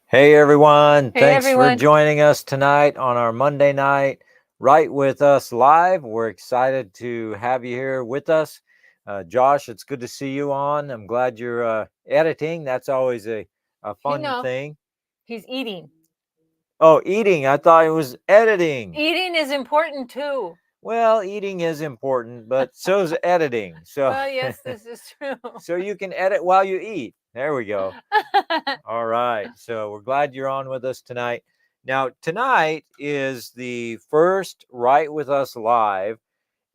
Hey everyone, Hey thanks for everyone. joining us tonight on our Monday night Right With Us Live. We're excited to have you here with us. Josh, it's good to see you on. I'm glad you're editing. That's always a fun No, thing. he's eating. Oh, eating. I thought it was editing. Eating is important too. Well, eating is important, but so is editing. So, Well, yes, this is true. so you can edit while you eat. There we go. All right. So we're glad you're on with us tonight. Now, tonight is the first Right With Us Live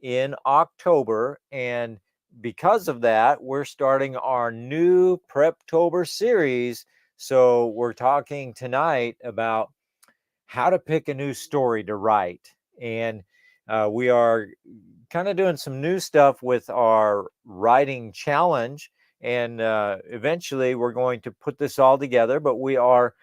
in October. And because of that, we're starting our new Preptober series. So we're talking tonight about how to pick a new story to write. And we are kind of doing some new stuff with our writing challenge. And eventually we're going to put this all together, but we are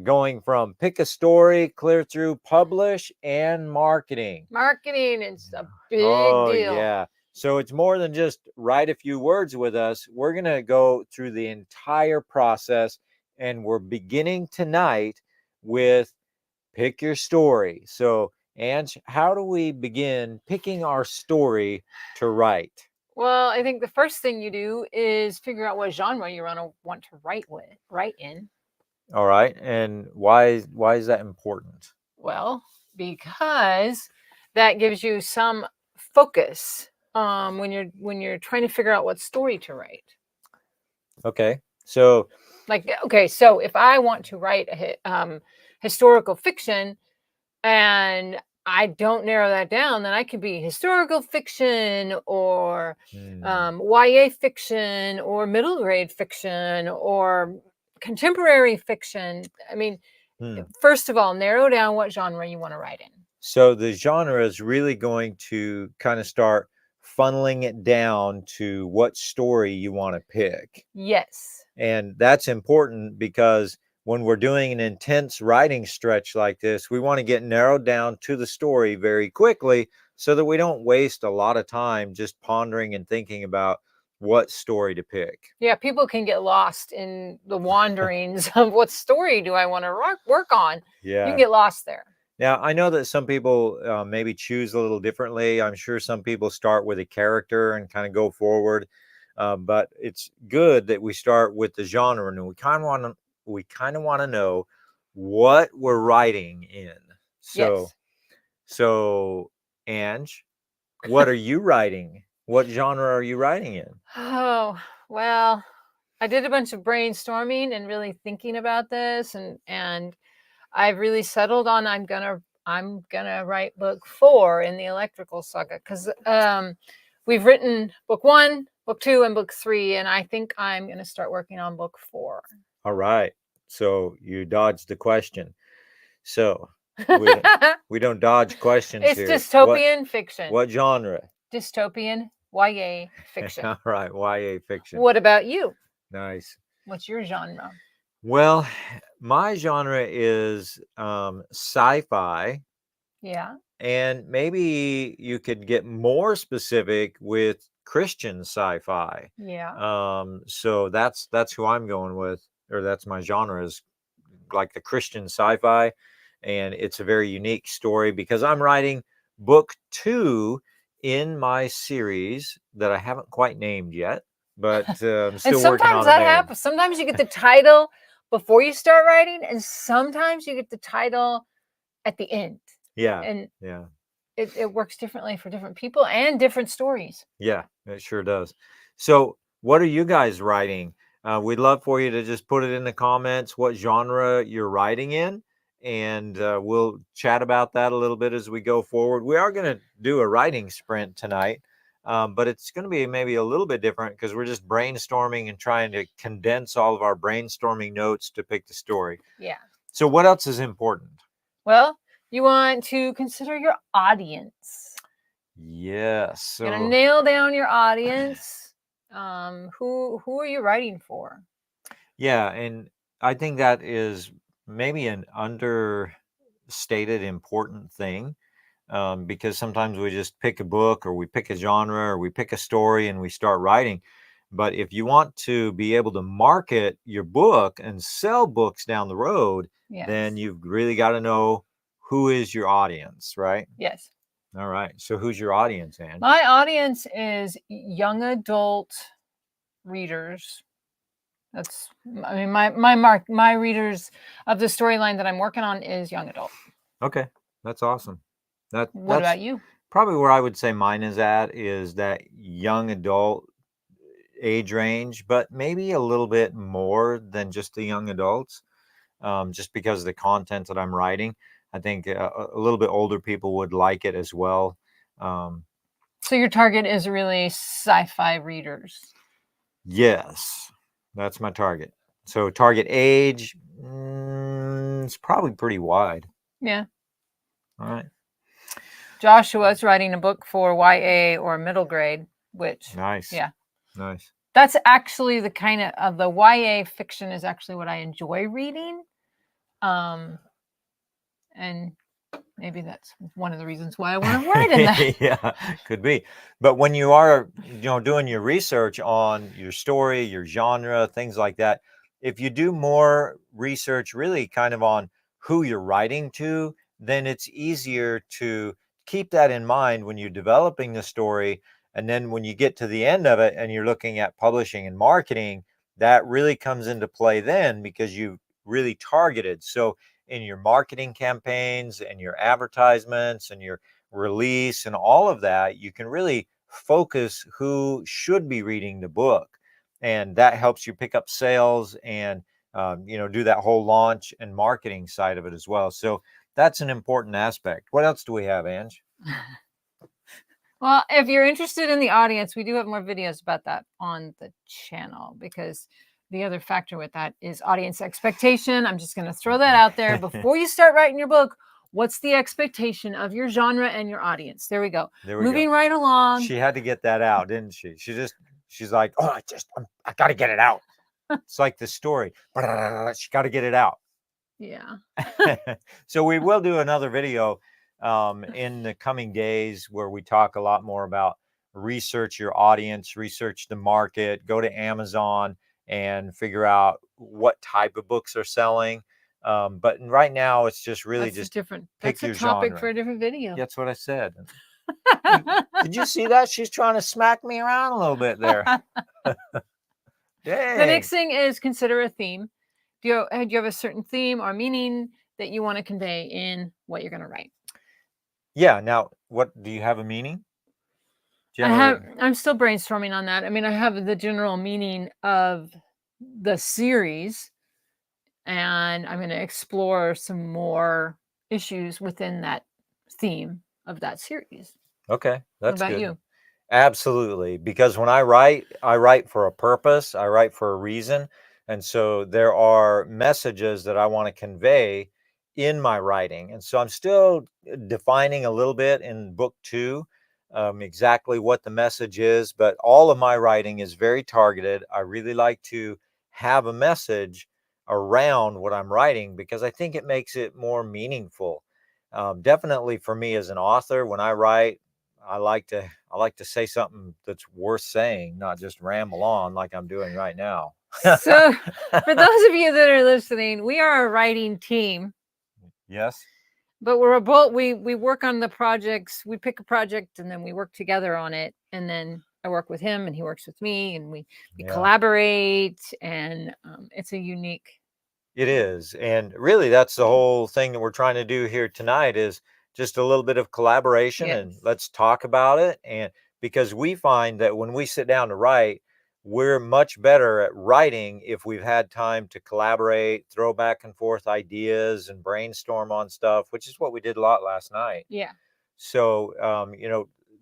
going from pick a story, clear through, publish, and marketing. Marketing is a big Oh, deal. yeah. So it's more than just write a few words with us. We're going to go through the entire process. And we're beginning tonight with pick your story. So, Ange, how do we begin picking our story to write? Well, I think the first thing you do is figure out what genre you want to write in. All right, and why is that important? Well, because that gives you some focus when you're trying to figure out what story to write. Okay, so So if I want to write a historical fiction and I don't narrow that down, then I could be historical fiction or YA fiction or middle grade fiction or contemporary fiction. I mean, first of all, narrow down what genre you want to write in. So the genre is really going to kind of start funneling it down to what story you want to pick. Yes. And that's important because when we're doing an intense writing stretch like this, we want to get narrowed down to the story very quickly so that we don't waste a lot of time just pondering and thinking about what story to pick. Yeah, people can get lost in the wanderings of what story do I want to work on. Yeah. You can get lost there. Now, I know that some people maybe choose a little differently. I'm sure some people start with a character and kind of go forward. But it's good that we start with the genre, and we kind of want to know what we're writing in. So, Yes. so Ange, what are you writing? What genre are you writing in? Oh, well, I did a bunch of brainstorming and really thinking about this, and I've really settled on I'm gonna write book 4 in the electrical saga because we've written book 1, book 2, and book 3, and I think I'm gonna start working on book 4. All right. So you dodged the question. So we don't dodge questions It's here. dystopian fiction. What genre? Dystopian YA fiction. All right, YA fiction. What about you? Nice. What's your genre? Well, my genre is sci-fi, Yeah. and maybe you could get more specific with Christian sci-fi. Yeah. So that's who I'm going with, or that's my genre is like the Christian sci-fi, and it's a very unique story because I'm writing book 2 in my series that I haven't quite named yet, but I'm And still working sometimes on a that name. happens. Sometimes you get the title before you start writing, and sometimes you get the title at the end. Yeah, And yeah, it works differently for different people and different stories. yeah, it sure does. So, what are you guys writing? We'd love for you to just put it in the comments what genre you're writing in, and we'll chat about that a little bit as we go forward. We are going to do a writing sprint tonight, but it's going to be maybe a little bit different because we're just brainstorming and trying to condense all of our brainstorming notes to pick the story. Yeah. So, what else is important? Well, you want to consider your audience. Yes. So, You're gonna nail down your audience. Who are you writing for? yeah, and I think that is maybe an understated important thing, because sometimes we just pick a book or we pick a genre or we pick a story and we start writing. But if you want to be able to market your book and sell books down the road, then Yes. you've really got to know who is your audience, right? Yes. All right. So who's your audience, Anne? My audience is young adult readers. That's, I mean, my readers of the storyline that I'm working on is young adult. Okay, that's awesome. What That's about you? probably where I would say mine is at, is that young adult age range, but maybe a little bit more than just the young adults, just because of the content that I'm writing. I think a little bit older people would like it as well. So your target is really sci-fi readers. Yes, that's my target. So target age, it's probably pretty wide. Yeah. All right. Joshua's writing a book for YA or middle grade, which Nice. yeah. Nice. That's actually the kind of the YA fiction is actually what I enjoy reading. And maybe that's one of the reasons why I want to write in that. Yeah, could be. But when you are, doing your research on your story, your genre, things like that, if you do more research really kind of on who you're writing to, then it's easier to keep that in mind when you're developing the story. And then when you get to the end of it and you're looking at publishing and marketing, that really comes into play then, because you've really targeted. So in your marketing campaigns and your advertisements and your release and all of that, you can really focus who should be reading the book. And that helps you pick up sales and, do that whole launch and marketing side of it as well. So that's an important aspect. What else do we have, Ange? Well, if you're interested in the audience, we do have more videos about that on the channel, because the other factor with that is audience expectation. I'm just going to throw that out there before you start writing your book. What's the expectation of your genre and your audience? There we go. Moving right along. She had to get that out, didn't she? She's like, oh, I got to get it out. It's like the story. She got to get it out. Yeah. So we will do another video in the coming days where we talk a lot more about research your audience, research the market, go to Amazon and figure out what type of books are selling. But right now it's just really different. Pick That's your a topic genre. for a different video. That's what I said. Did you see that? She's trying to smack me around a little bit there. Dang. The next thing is consider a theme. Do you have a certain theme or meaning that you want to convey in what you're going to write? Yeah. Now, what do you have a meaning? I'm still brainstorming on that. I mean, I have the general meaning of the series, and I'm going to explore some more issues within that theme of that series. Okay, that's what about good. You? Absolutely, because when I write for a purpose. I write for a reason, and so there are messages that I want to convey in my writing, and so I'm still defining a little bit in book 2 exactly what the message is. But all of my writing is very targeted. I really like to have a message around what I'm writing because I think it makes it more meaningful. Definitely for me as an author, when I write, I like to say something that's worth saying, not just ramble on like I'm doing right now. So, for those of you that are listening, we are a writing team. Yes. But we work on the projects. We pick a project and then we work together on it. And then I work with him and he works with me, and we collaborate. And it's a unique. It is. And really, that's the whole thing that we're trying to do here tonight, is just a little bit of collaboration. And let's talk about it. And because we find that when we sit down to write, we're much better at writing if we've had time to collaborate, throw back and forth ideas and brainstorm on stuff, which is what we did a lot last night. Yeah. So,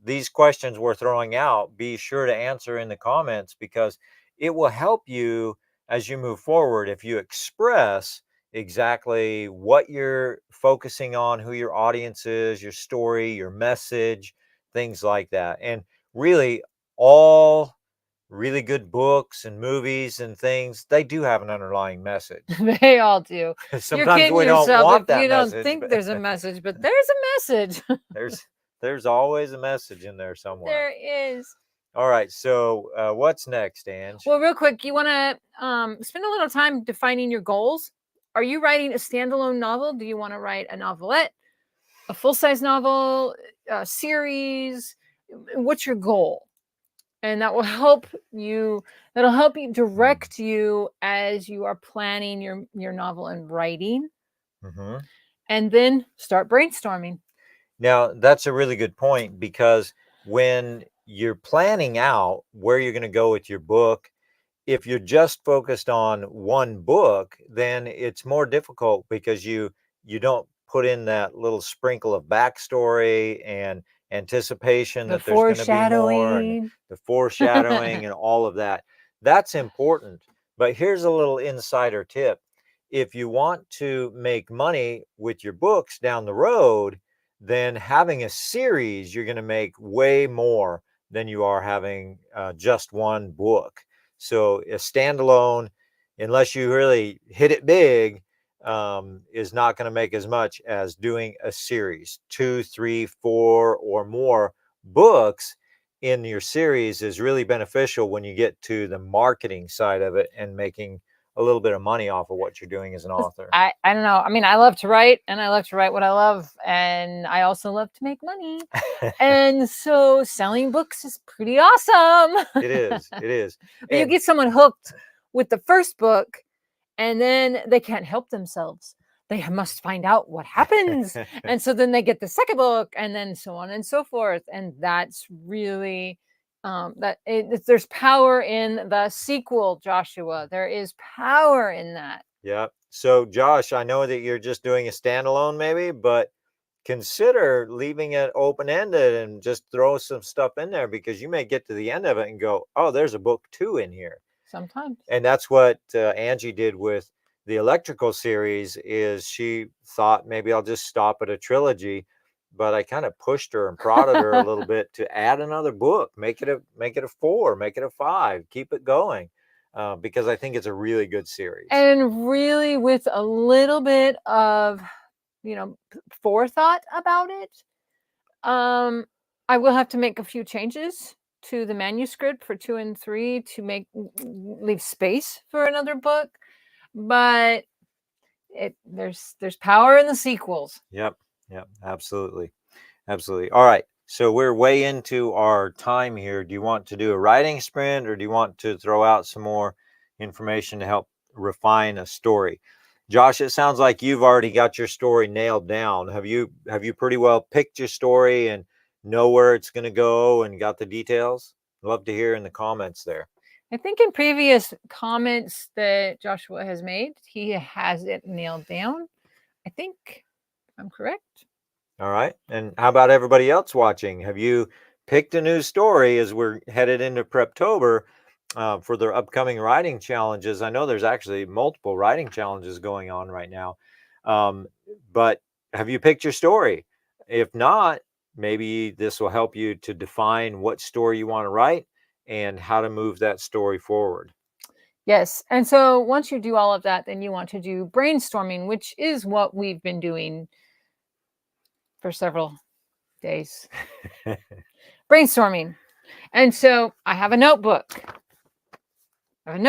these questions we're throwing out, be sure to answer in the comments, because it will help you as you move forward if you express exactly what you're focusing on, who your audience is, your story, your message, things like that. And really, all really good books and movies and things, they do have an underlying message. They all do. Sometimes we don't want that you message. don't think there's a message, but there's a message. There's always a message in there somewhere. There is. All right. So what's next, Ange? Well, real quick, you want to spend a little time defining your goals. Are you writing a standalone novel? Do you want to write a novelette, a full-size novel, a series? What's your goal? And that will help you. That'll help you direct you as you are planning your novel and writing. Mm-hmm. And then start brainstorming. Now, that's a really good point, because when you're planning out where you're going to go with your book, if you're just focused on one book, then it's more difficult, because you don't put in that little sprinkle of backstory and anticipation The that there's going to be more, and foreshadowing. the foreshadowing and all of that. That's important. But here's a little insider tip. If you want to make money with your books down the road, then having a series, you're going to make way more than you are having just one book. So a standalone, unless you really hit it big, is not going to make as much as doing a series. 2, 3, 4, or more books in your series is really beneficial when you get to the marketing side of it and making a little bit of money off of what you're doing as an author. I don't know. I mean, I love to write, and I love to write what I love, and I also love to make money. And so selling books is pretty awesome. It is. It is. But you get someone hooked with the first book, and then they can't help themselves. They must find out what happens. And so then they get the second book, and then so on and so forth. And that's really there's power in the sequel, Joshua. There is power in that. Yeah. So, Josh, I know that you're just doing a standalone maybe, but consider leaving it open-ended and just throw some stuff in there, because you may get to the end of it and go, oh, there's a book 2 in here. Sometimes. And that's what Angie did with the electrical series. Is she thought, maybe I'll just stop at a trilogy, but I kind of pushed her and prodded her a little bit to add another book, make it a 4, make it a 5, keep it going, because I think it's a really good series. And really, with a little bit of forethought about it, I will have to make a few changes to the manuscript for 2 and 3 to leave space for another book, but there's power in the sequels. Yep, absolutely. All right, so we're way into our time here. Do you want to do a writing sprint, or do you want to throw out some more information to help refine a story? Josh, it sounds like you've already got your story nailed down. Have you pretty well picked your story and know where it's going to go and got the details? Love to hear in the comments there. I think in previous comments that Joshua has made, he has it nailed down. I think I'm correct. All right. And how about everybody else watching? Have you picked a new story as we're headed into Preptober for their upcoming writing challenges? I know there's actually multiple writing challenges going on right now. But have you picked your story? If not, maybe this will help you to define what story you want to write and how to move that story forward. Yes. And so once you do all of that, then you want to do brainstorming, which is what we've been doing for several days. Brainstorming. And so I have a notebook. And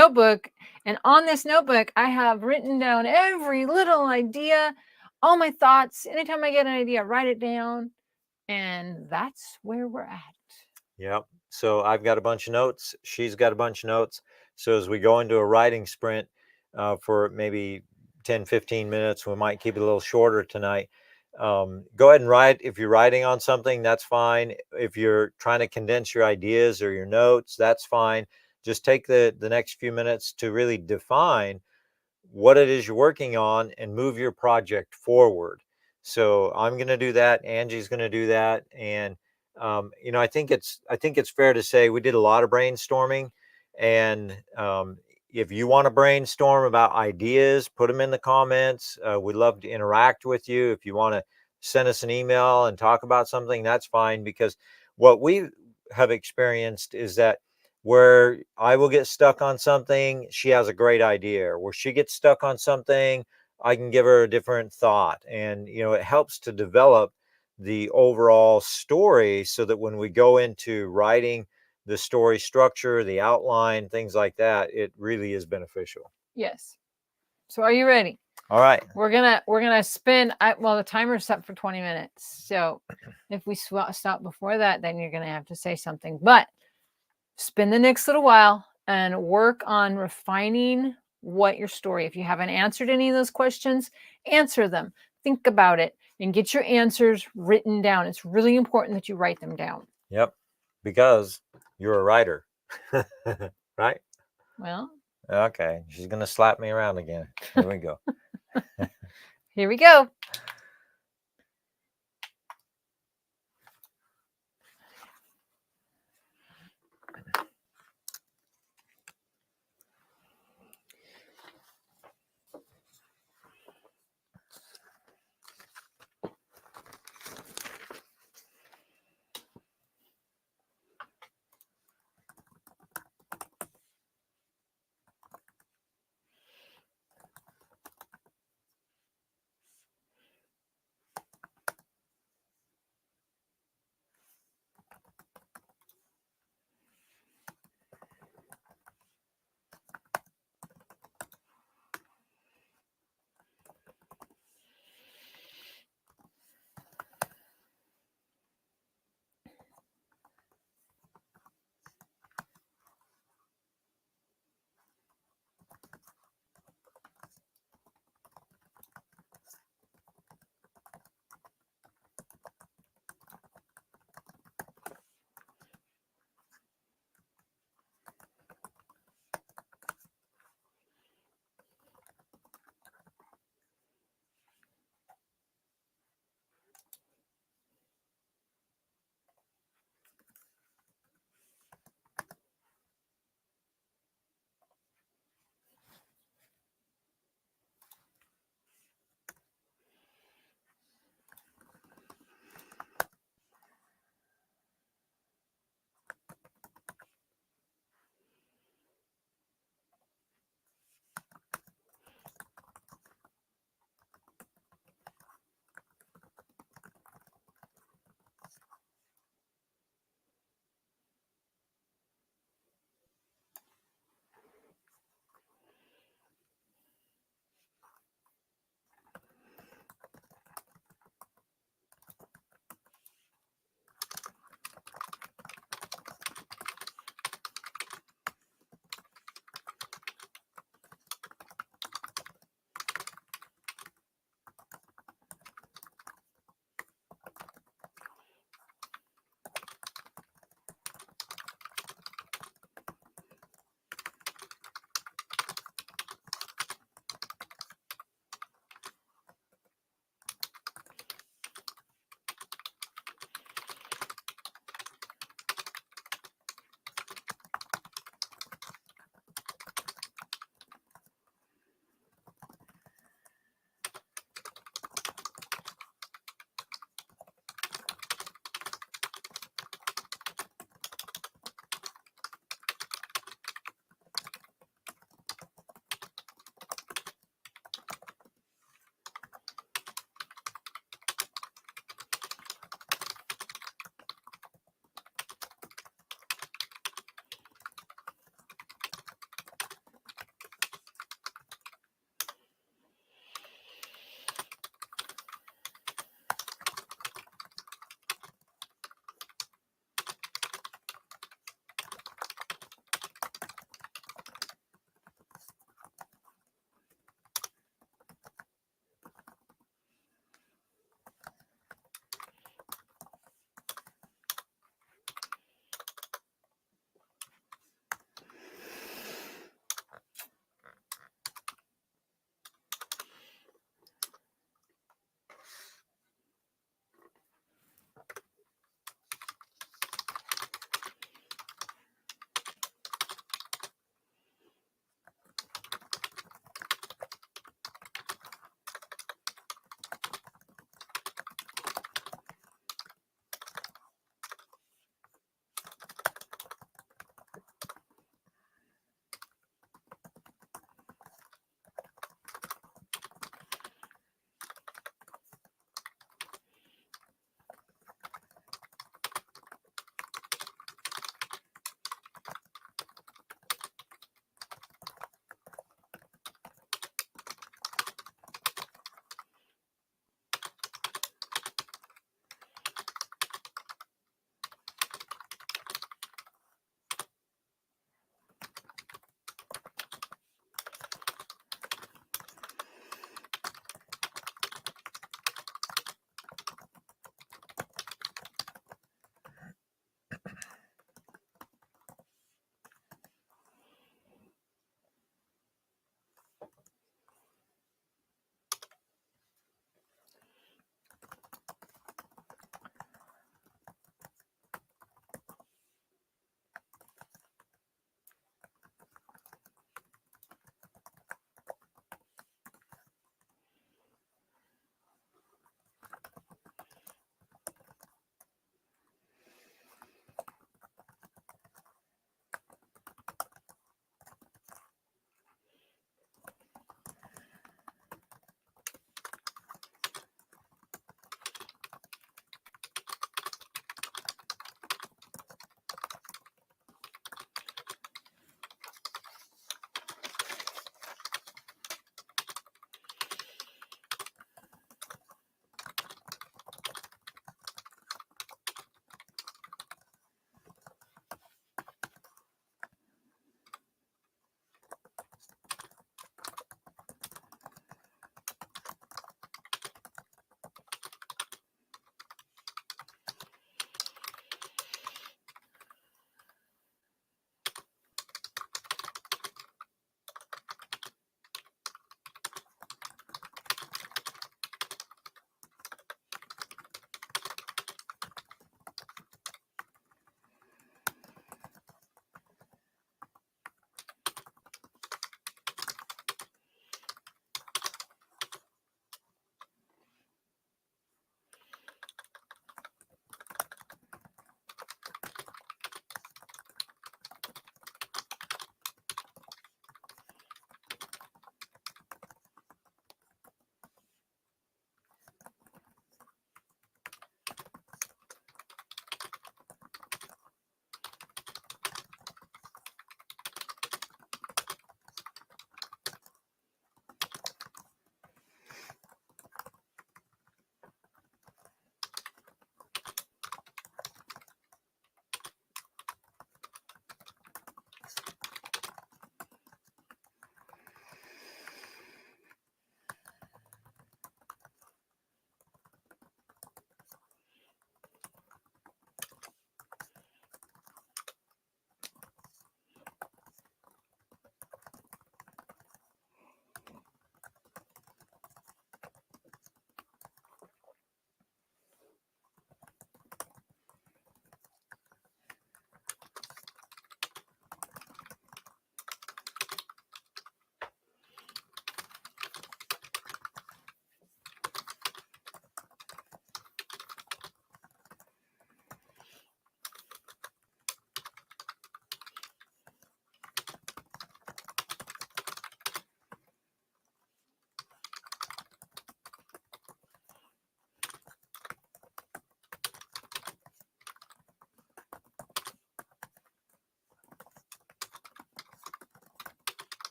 on this notebook, I have written down every little idea, all my thoughts. Anytime I get an idea, I write it down. And that's where we're at. Yep. So I've got a bunch of notes. She's got a bunch of notes. So as we go into a writing sprint for maybe 10, 15 minutes, we might keep it a little shorter tonight. Go ahead and write. If you're writing on something, that's fine. If you're trying to condense your ideas or your notes, that's fine. Just take the next few minutes to really define what it is you're working on and move your project forward. So I'm going to do that. Angie's going to do that. And I think it's fair to say we did a lot of brainstorming. And if you want to brainstorm about ideas, put them in the comments. We'd love to interact with you. If you want to send us an email and talk about something, that's fine. Because what we have experienced is that where I will get stuck on something, she has a great idea. Where she gets stuck on something, I can give her a different thought. And, it helps to develop the overall story so that when we go into writing the story structure, the outline, things like that, it really is beneficial. Yes. So are you ready? All right. We're gonna spin. Well, the timer's set for 20 minutes. So if we stop before that, then you're gonna have to say something. But spend the next little while and work on refining what your story. If you haven't answered any of those questions, answer them. Think about it and get your answers written down. It's really important that you write them down. Yep. Because you're a writer. Right? Well, okay. She's going to slap me around again. Here we go. Here we go.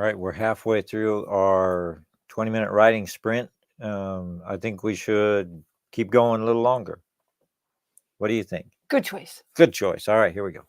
All right, we're halfway through our 20-minute writing sprint. I think we should keep going a little longer. What do you think? Good choice. Good choice. All right, here we go.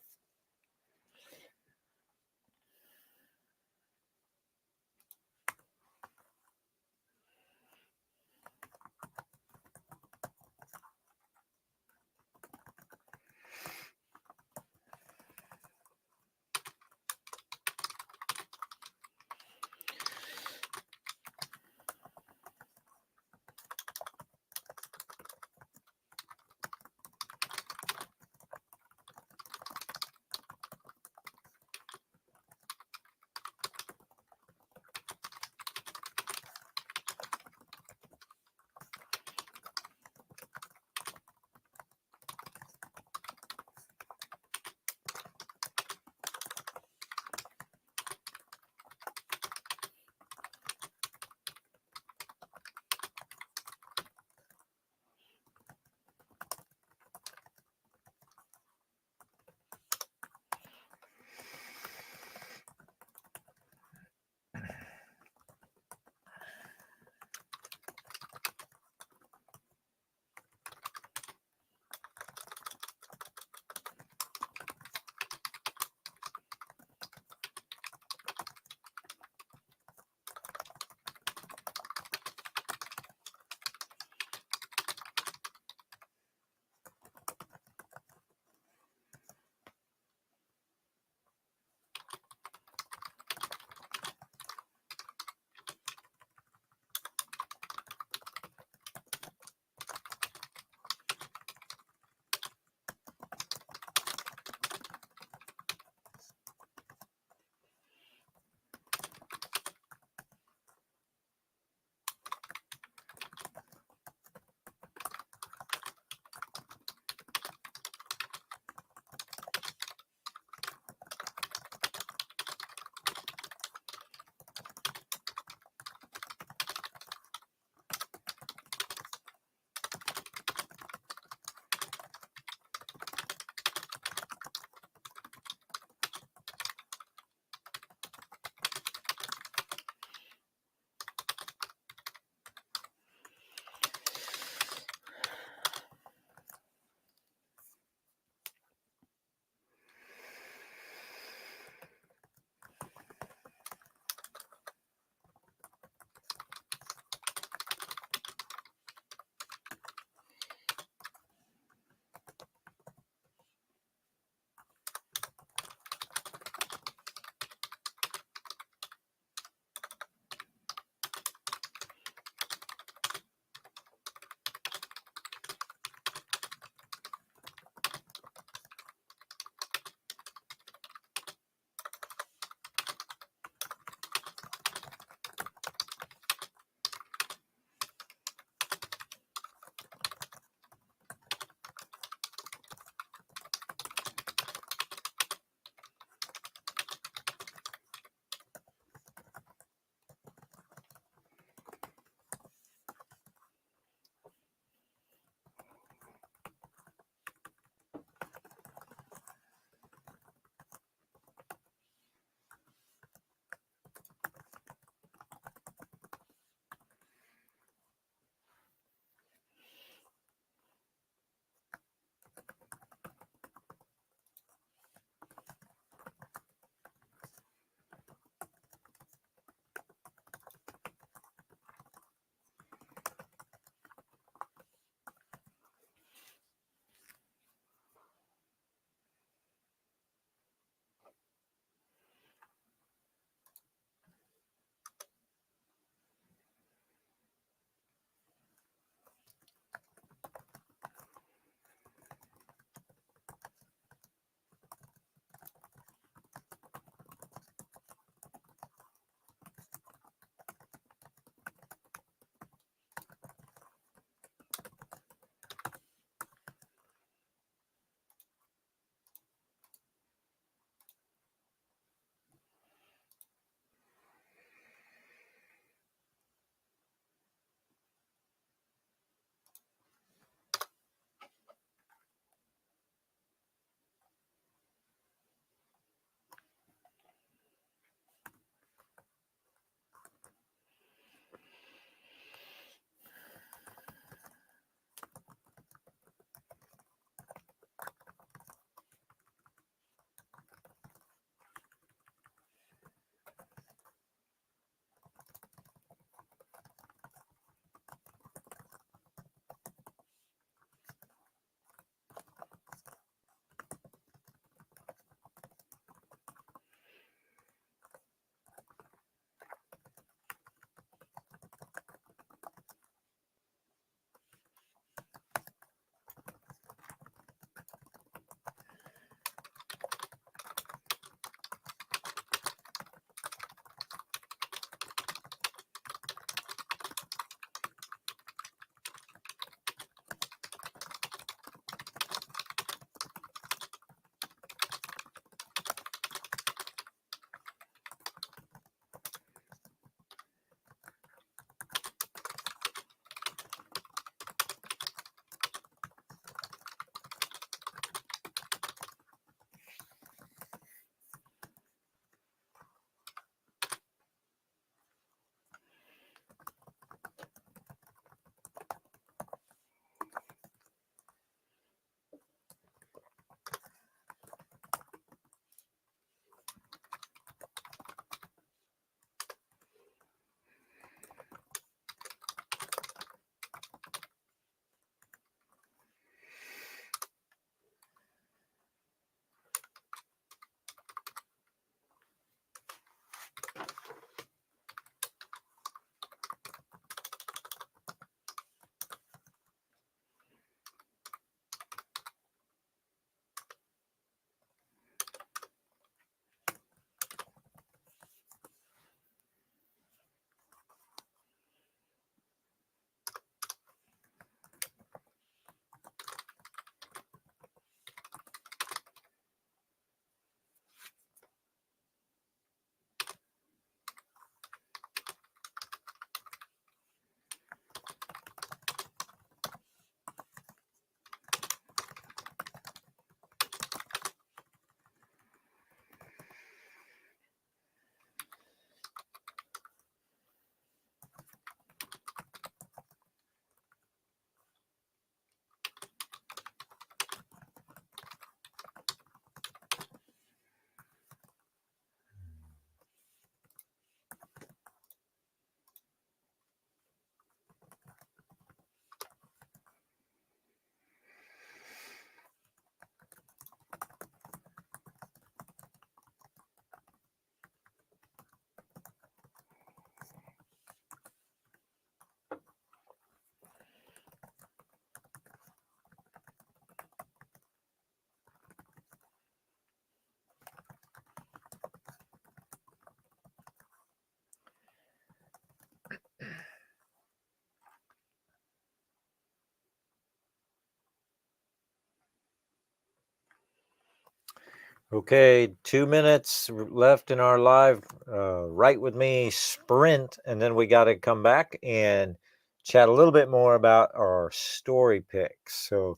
Okay, 2 minutes left in our live Write With Me sprint, and then we got to come back and chat a little bit more about our story picks. So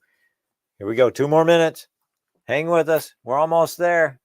here we go, 2 more minutes. Hang with us. We're almost there.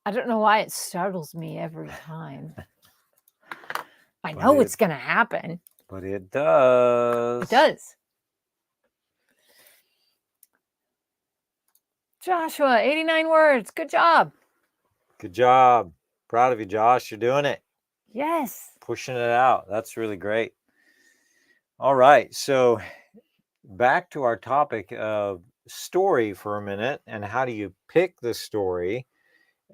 I don't know why it startles me every time. I know it's going to happen. But it does. It does. Joshua, 89 words. Good job. Good job. Proud of you, Josh. You're doing it. Yes. Pushing it out. That's really great. All right. So back to our topic of story for a minute, and how do you pick the story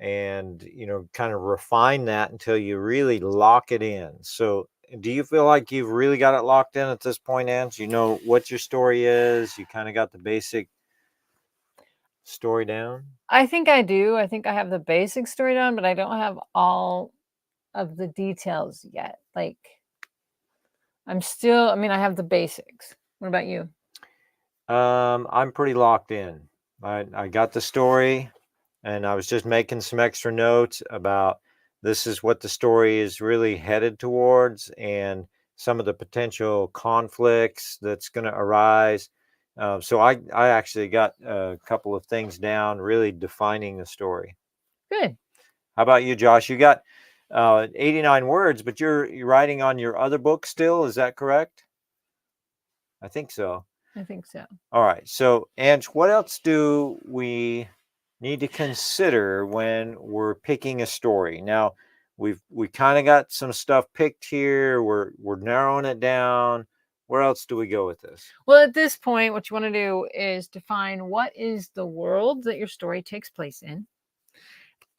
and, kind of refine that until you really lock it in. So do you feel like you've really got it locked in at this point, Ange? You know what your story is? You kind of got the basic story down? I think I do. I think I have the basic story down, but I don't have all of the details yet. Like, I have the basics. What about you? I'm pretty locked in. I got the story, and I was just making some extra notes about this is what the story is really headed towards, and some of the potential conflicts that's going to arise. So I actually got a couple of things down, really defining the story. Good. How about you, Josh? You got 89 words, but you're writing on your other book still. Is that correct? I think so. I think so. All right. So, Ange, what else do we need to consider when we're picking a story? Now, we kind of got some stuff picked here. We're narrowing it down. Where else do we go with this? Well, at this point, what you want to do is define what is the world that your story takes place in.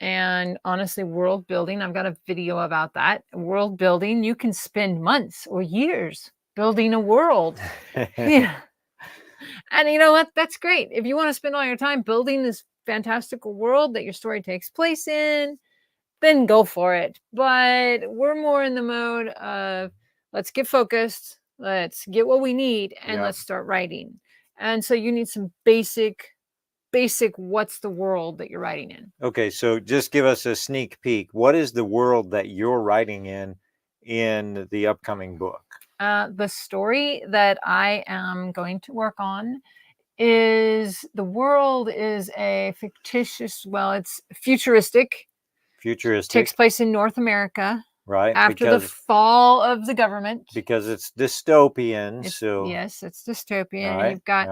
And honestly, world building, I've got a video about that. World building, you can spend months or years building a world. Yeah. And you know what? That's great. If you want to spend all your time building this fantastical world that your story takes place in, then go for it. But we're more in the mode of let's get focused, let's get what we need, and let's start writing. And so you need some basic what's the world that you're writing in. Okay, so just give us a sneak peek. What is the world that you're writing in the upcoming book? The story that I am going to work on is the world is a fictitious, it's futuristic. Takes place in North America. Right. After the fall of the government. Because it's dystopian. Yes, it's dystopian. All right. You've got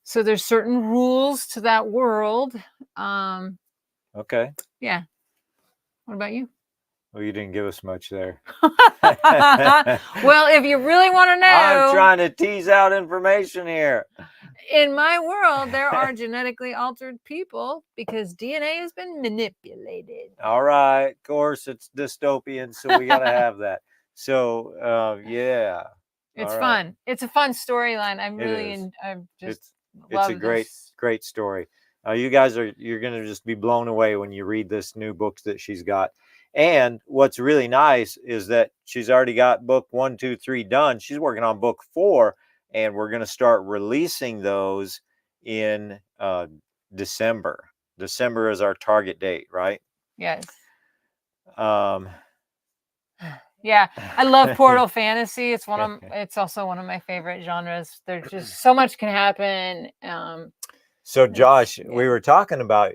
So there's certain rules to that world. Okay. Yeah. What about you? Well, you didn't give us much there. Well, if you really want to know, I'm trying to tease out information here. In my world, there are genetically altered people because DNA has been manipulated. All right. Of course, it's dystopian, so we got to have that. So, yeah. It's All right. fun. It's a fun storyline. I'm It really, is. I just It's a love great, this. great story. You guys you're going to just be blown away when you read this new book that she's got. And what's really nice is that she's already got book 1, 2, 3 done. She's working on book 4, and we're going to start releasing those in December. December is our target date, right? Yes. Um, Yeah, I love portal fantasy. It's it's also one of my favorite genres. There's just so much can happen. So Josh, we were talking about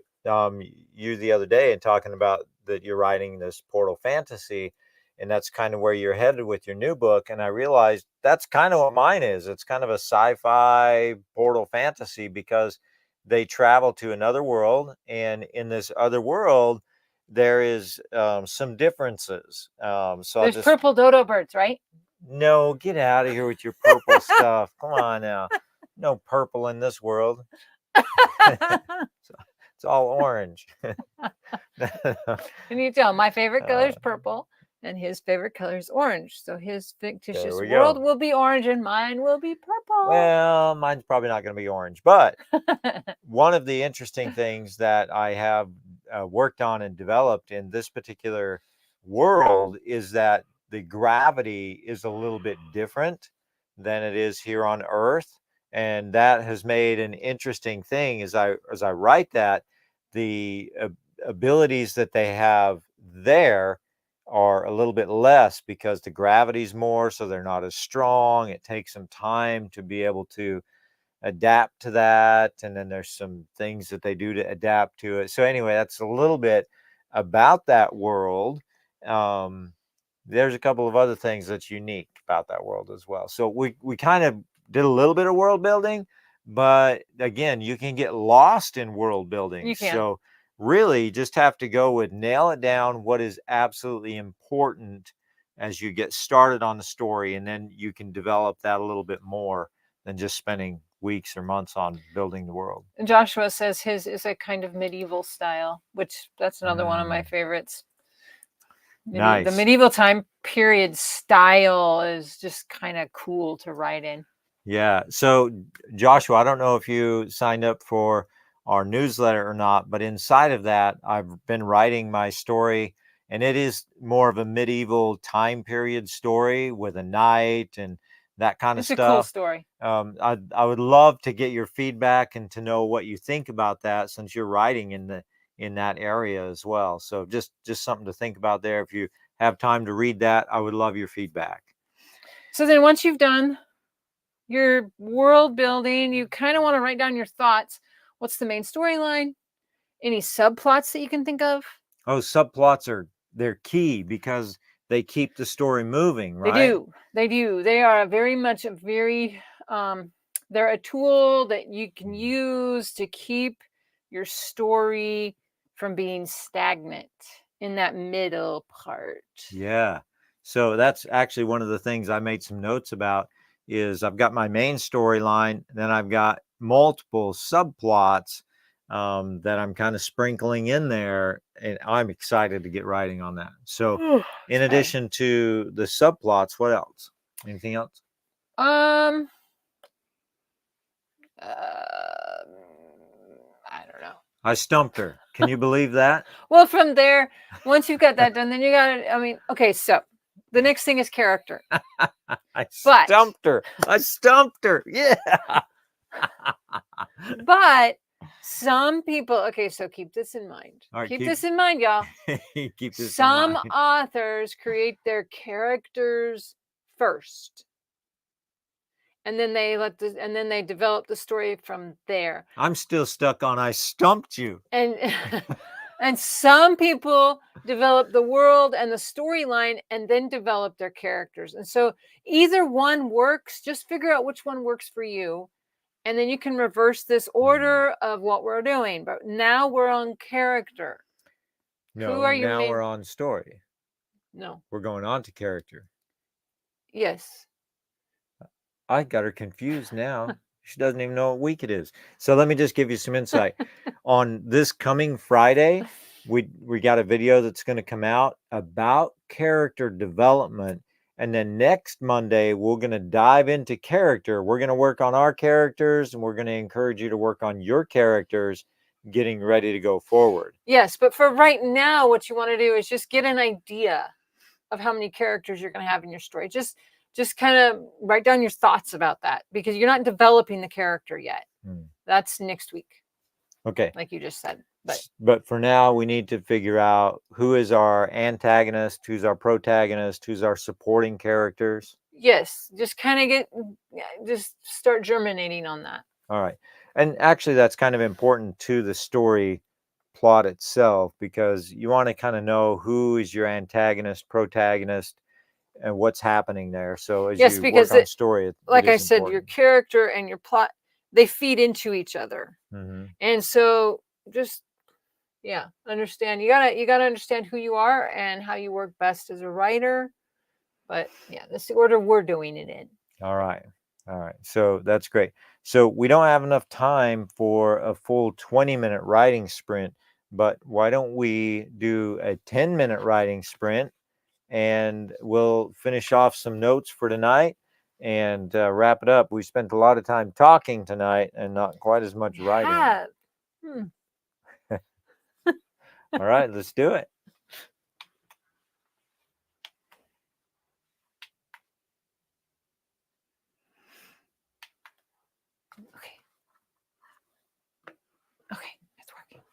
you the other day and talking about that you're writing this portal fantasy, and that's kind of where you're headed with your new book. And I realized that's kind of what mine is. It's kind of a sci-fi portal fantasy because they travel to another world, and in this other world, there is some differences. So there's purple dodo birds, right? No, get out of here with your purple stuff. Come on now. No purple in this world. It's all orange. Can you tell? My favorite color is purple, and his favorite color is orange. So his fictitious world will be orange, and mine will be purple. Well, mine's probably not going to be orange, but one of the interesting things that I have worked on and developed in this particular world is that the gravity is a little bit different than it is here on Earth. And that has made an interesting thing as I write that the abilities that they have there are a little bit less because the gravity's more, so they're not as strong. It takes some time to be able to adapt to that, and then there's some things that they do to adapt to it. So anyway, that's a little bit about that world. There's a couple of other things that's unique about that world as well. So we kind of did a little bit of world building, but again, you can get lost in world building. You can. So really just have to go with nail it down what is absolutely important as you get started on the story, and then you can develop that a little bit more than just spending weeks or months on building the world. And Joshua says his is a kind of medieval style, which that's another one of my favorites. Nice. The medieval time period style is just kind of cool to write in. Yeah. So Joshua, I don't know if you signed up for our newsletter or not, but inside of that, I've been writing my story, and it is more of a medieval time period story with a knight and that kind of stuff. It's a cool story. I would love to get your feedback and to know what you think about that, since you're writing in that area as well. So just something to think about there. If you have time to read that, I would love your feedback. So then once you've done your world building, you kind of want to write down your thoughts. What's the main storyline? Any subplots that you can think of? Oh, subplots they're key because they keep the story moving, right? They do. They are very much they're a tool that you can use to keep your story from being stagnant in that middle part. Yeah. So that's actually one of the things I made some notes about is I've got my main storyline, then I've got multiple subplots that I'm kind of sprinkling in there, and I'm excited to get writing on that. So in addition to the subplots, what else? Anything else? I don't know. I stumped her. Can you believe that? Well, from there, once you've got that done, then you got to, I mean, okay, so the next thing is character. I stumped her. Yeah. But some people, okay, so keep this in mind. Right, keep this in mind, y'all. Some authors create their characters first, and then they develop the story from there. I'm still stuck on I stumped you. And and some people develop the world and the storyline and then develop their characters. And so either one works. Just figure out which one works for you and then you can reverse this order of what we're doing. But now we're on character. No, Who are you? now we're on story. No. We're going on to character. Yes. I got her confused now. She doesn't even know what week it is. So let me just give you some insight. On this coming Friday, we got a video that's going to come out about character development. And then next Monday, we're going to dive into character. We're going to work on our characters, and we're going to encourage you to work on your characters, getting ready to go forward. Yes, but for right now, what you want to do is just get an idea of how many characters you're going to have in your story. Just kind of write down your thoughts about that, because you're not developing the character yet. That's next week. Okay. Like you just said. But for now, we need to figure out who is our antagonist, who's our protagonist, who's our supporting characters. Yes, just kind of just start germinating on that. All right. And actually, that's kind of important to the story plot itself, because you want to kind of know who is your antagonist, protagonist, and what's happening there. So as you work on story, like I said, your character and your plot, they feed into each other. And so just, yeah, understand. You gotta understand who you are and how you work best as a writer. But yeah, that's the order we're doing it in. All right. So that's great. So we don't have enough time for a full 20-minute writing sprint, but why don't we do a 10-minute writing sprint, and we'll finish off some notes for tonight and wrap it up. We spent a lot of time talking tonight and not quite as much writing. All right, let's do it. Okay, it's working.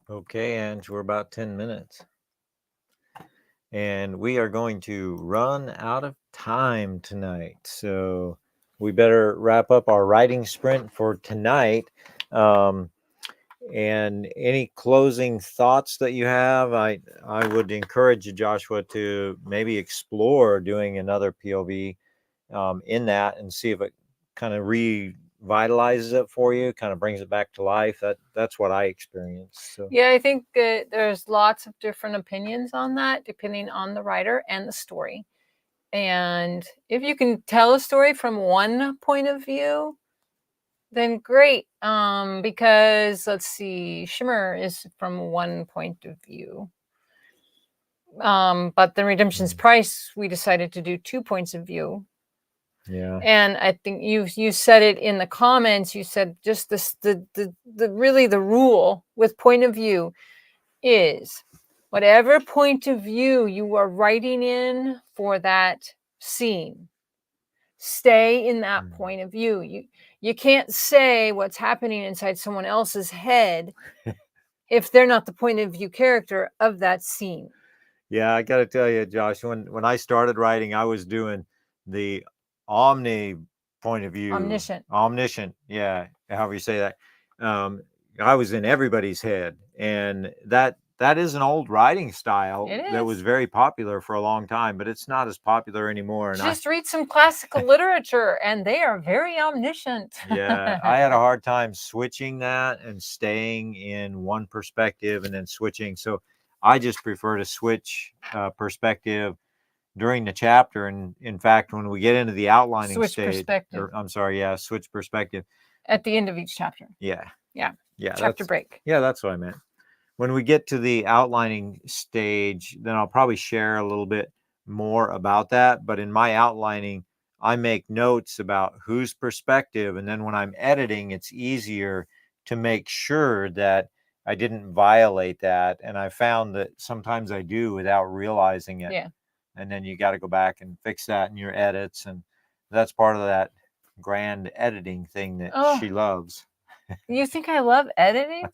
Okay, Ange, we're about 10 minutes. And we are going to run out of time tonight. So we better wrap up our writing sprint for tonight. And any closing thoughts that you have, I would encourage you, Joshua, to maybe explore doing another POV in that and see if it kind of revitalizes it for you, kind of brings it back to life. That's what I experienced. So. Yeah, I think there's lots of different opinions on that, depending on the writer and the story. And if you can tell a story from one point of view, then great. Because let's see, Shimmer is from one point of view. But the Redemption's Price, we decided to do 2 points of view. Yeah. And I think you said it in the comments. You said just the really the rule with point of view is whatever point of view you are writing in for that scene, stay in that point of view. You can't say what's happening inside someone else's head if they're not the point of view character of that scene. Yeah, I got to tell you, Josh, when I started writing, I was doing the omni point of view. Omniscient. Yeah, however you say that. I was in everybody's head, and that is an old writing style that was very popular for a long time, but it's not as popular anymore. And just read some classical literature, and they are very omniscient. Yeah, I had a hard time switching that and staying in one perspective and then switching. So I just prefer to switch perspective during the chapter. And in fact, when we get into the outlining stage, switch perspective at the end of each chapter. Yeah. Chapter break. Yeah, that's what I meant. When we get to the outlining stage, then I'll probably share a little bit more about that. But in my outlining, I make notes about whose perspective, and then when I'm editing, it's easier to make sure that I didn't violate that. And I found that sometimes I do without realizing it. Yeah. And then you got to go back and fix that in your edits. And that's part of that grand editing thing that she loves. You think I love editing?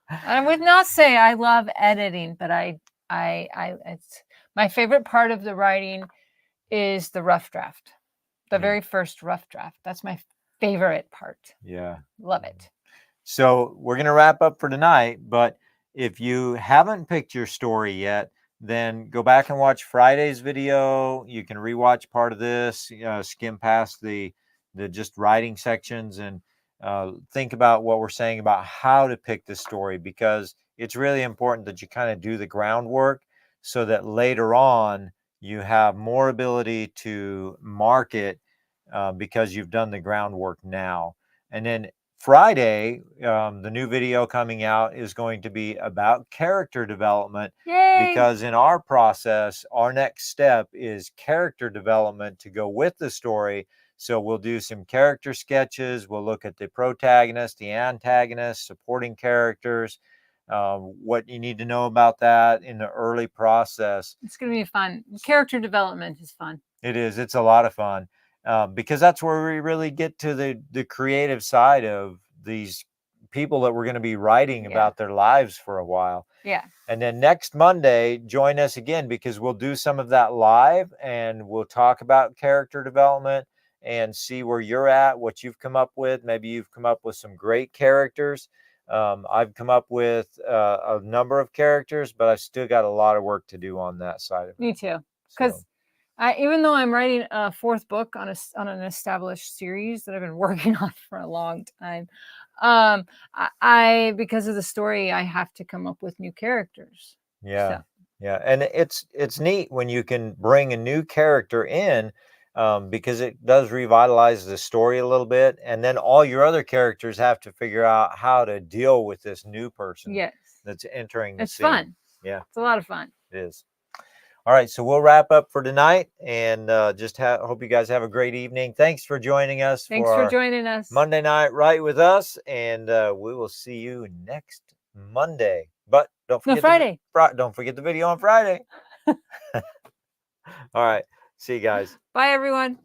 I would not say I love editing, but it's my favorite part of the writing is the rough draft. The very first rough draft. That's my favorite part. Yeah. Love it. So we're going to wrap up for tonight, but if you haven't picked your story yet, then go back and watch Friday's video. You can rewatch part of this, skim past the just writing sections, and think about what we're saying about how to pick the story, because it's really important that you kind of do the groundwork so that later on you have more ability to market because you've done the groundwork now. And then Friday, the new video coming out is going to be about character development. Yay! Because in our process, our next step is character development to go with the story. So we'll do some character sketches. We'll look at the protagonist, the antagonist, supporting characters, what you need to know about that in the early process. It's going to be fun. Character development is fun. It is. It's a lot of fun. Because that's where we really get to the creative side of these people that we're going to be writing about their lives for a while. Yeah. And then next Monday, join us again, because we'll do some of that live and we'll talk about character development and see where you're at, what you've come up with. Maybe you've come up with some great characters. I've come up with a number of characters, but I've still got a lot of work to do on that side of it. Me too. Because even though I'm writing a 4th book on an established series that I've been working on for a long time, I because of the story, I have to come up with new characters. Yeah. Yeah. And it's neat when you can bring a new character in, because it does revitalize the story a little bit. And then all your other characters have to figure out how to deal with this new person that's entering the scene. It's fun. Yeah. It's a lot of fun. It is. All right, so we'll wrap up for tonight, and just hope you guys have a great evening. Thanks for joining us. Thanks for joining us. Monday Night Write with us, and we will see you next Monday. But don't forget Friday. Don't forget the video on Friday. All right, see you guys. Bye, everyone.